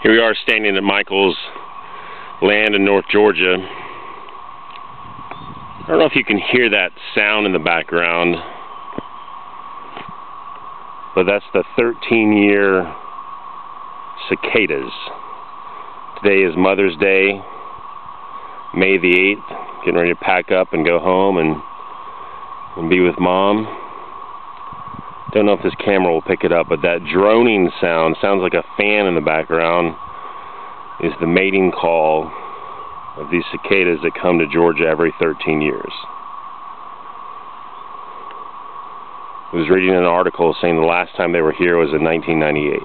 Here we are standing at Michael's land in North Georgia. I don't know if you can hear that sound in the background, but that's the 13-year cicadas. Today is Mother's Day, May the 8th. Getting ready to pack up and go home and be with Mom. Don't know if this camera will pick it up, but that droning sound sounds like a fan in the background. Is the mating call of these cicadas that come to Georgia every 13 years. I was reading an article saying the last time they were here was in 1998.